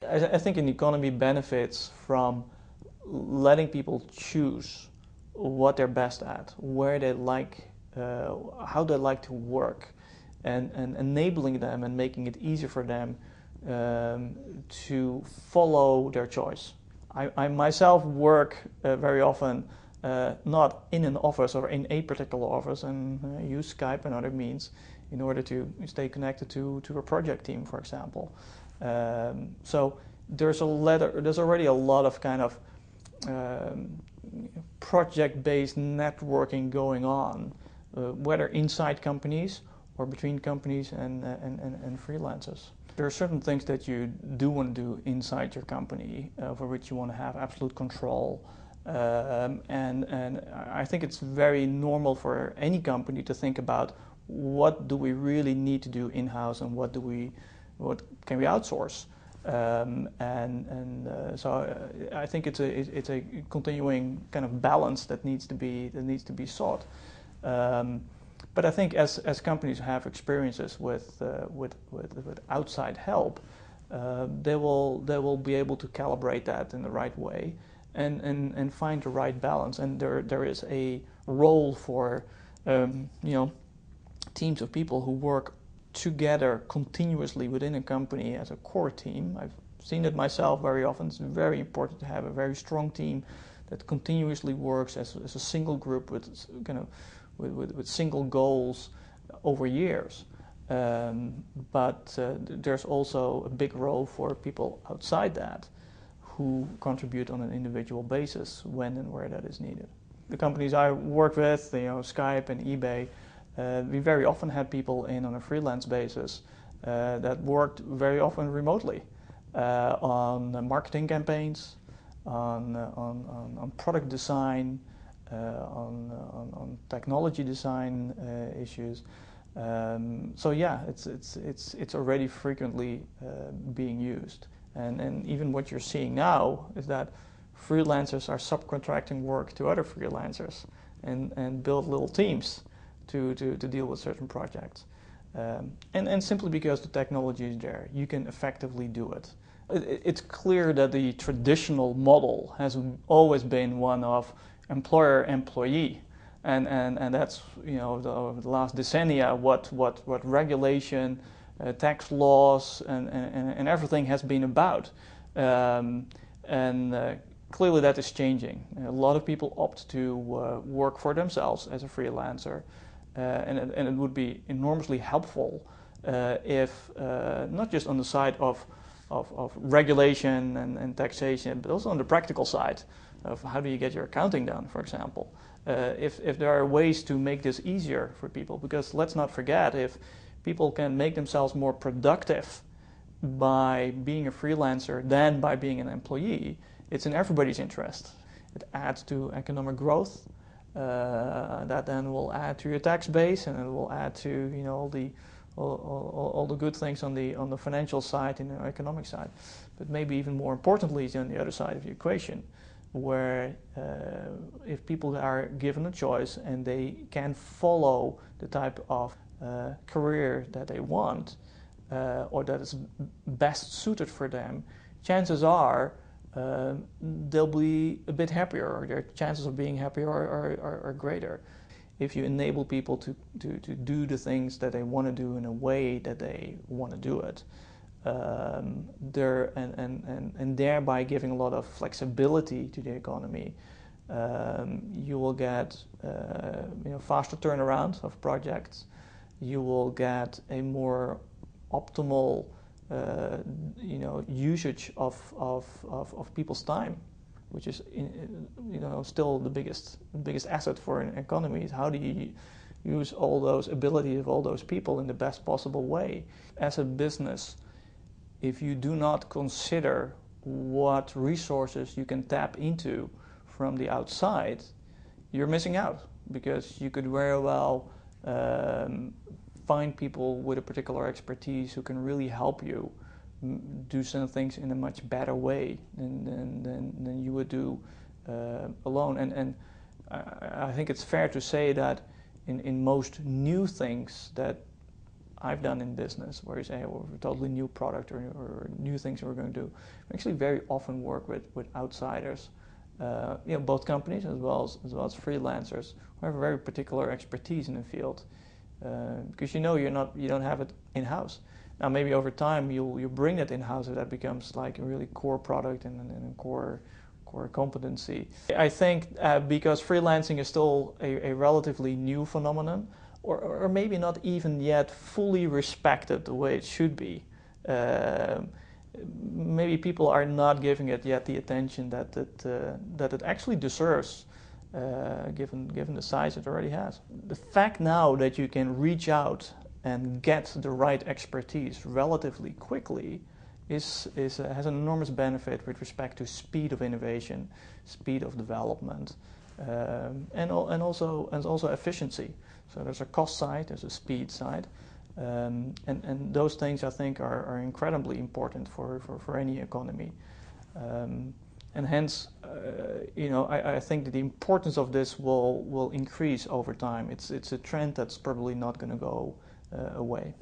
I think an economy benefits from letting people choose what they're best at, where they like, how they like to work, and enabling them and making it easier for them to follow their choice. I myself work very often not in an office or in a particular office, and use Skype and other means in order to stay connected to a project team, for example. So there's already a lot of kind of project-based networking going on, whether inside companies or between companies and freelancers. There are certain things that you do want to do inside your company for which you want to have absolute control. And I think it's very normal for any company to think about what do we really need to do in-house and what can we outsource. So I think it's a continuing kind of balance that needs to be sought. But I think as companies have experiences with outside help, they will be able to calibrate that in the right way and find the right balance. And there is a role for teams of people who work together continuously within a company as a core team. I've seen it myself very often. It's very important to have a very strong team that continuously works as a single group with single goals over years. But there's also a big role for people outside that who contribute on an individual basis when and where that is needed. The companies I work with, Skype and eBay, we very often had people in on a freelance basis that worked very often remotely on marketing campaigns, on product design, on technology design issues. So yeah, it's already frequently being used. And even what you're seeing now is that freelancers are subcontracting work to other freelancers and build little teams to deal with certain projects. And simply because the technology is there, you can effectively do it. It's clear that the traditional model has always been one of employer-employee, and that's over the last decennia what regulation, tax laws, and everything has been about. Clearly that is changing. A lot of people opt to work for themselves as a freelancer, and it would be enormously helpful if not just on the side of regulation and taxation, but also on the practical side of how do you get your accounting done, for example. If there are ways to make this easier for people, because let's not forget, if people can make themselves more productive by being a freelancer than by being an employee, it's in everybody's interest. It adds to economic growth, that then will add to your tax base, and it will add to all the good things on the financial side and the economic side. But maybe even more importantly is on the other side of the equation, where if people are given a choice and they can follow the type of career that they want, or that is best suited for them, chances are they'll be a bit happier, or their chances of being happier are greater. If you enable people to do the things that they want to do in a way that they want to do it, and thereby giving a lot of flexibility to the economy, you will get faster turnaround of projects. You will get a more optimal usage of people's time, which is still the biggest asset for an economy. Is how do you use all those abilities of all those people in the best possible way? As a business, if you do not consider what resources you can tap into from the outside, you're missing out, because you could very well find people with a particular expertise who can really help you do some things in a much better way than you would do alone. And I think it's fair to say that in most new things that I've done in business, where you say, hey, well, we're a totally new product or new things we're going to do. We actually very often work with outsiders, both companies as well as freelancers who have a very particular expertise in the field, because you don't have it in house. Now maybe over time you bring it in house, and that becomes like a really core product and a core competency. I think because freelancing is still a relatively new phenomenon, or maybe not even yet fully respected the way it should be. Maybe people are not giving it yet the attention that it actually deserves, given the size it already has. The fact now that you can reach out and get the right expertise relatively quickly has an enormous benefit with respect to speed of innovation, speed of development, and also efficiency. So there's a cost side, there's a speed side, and those things I think are incredibly important for any economy, and hence I think that the importance of this will increase over time. It's a trend that's probably not going to go away.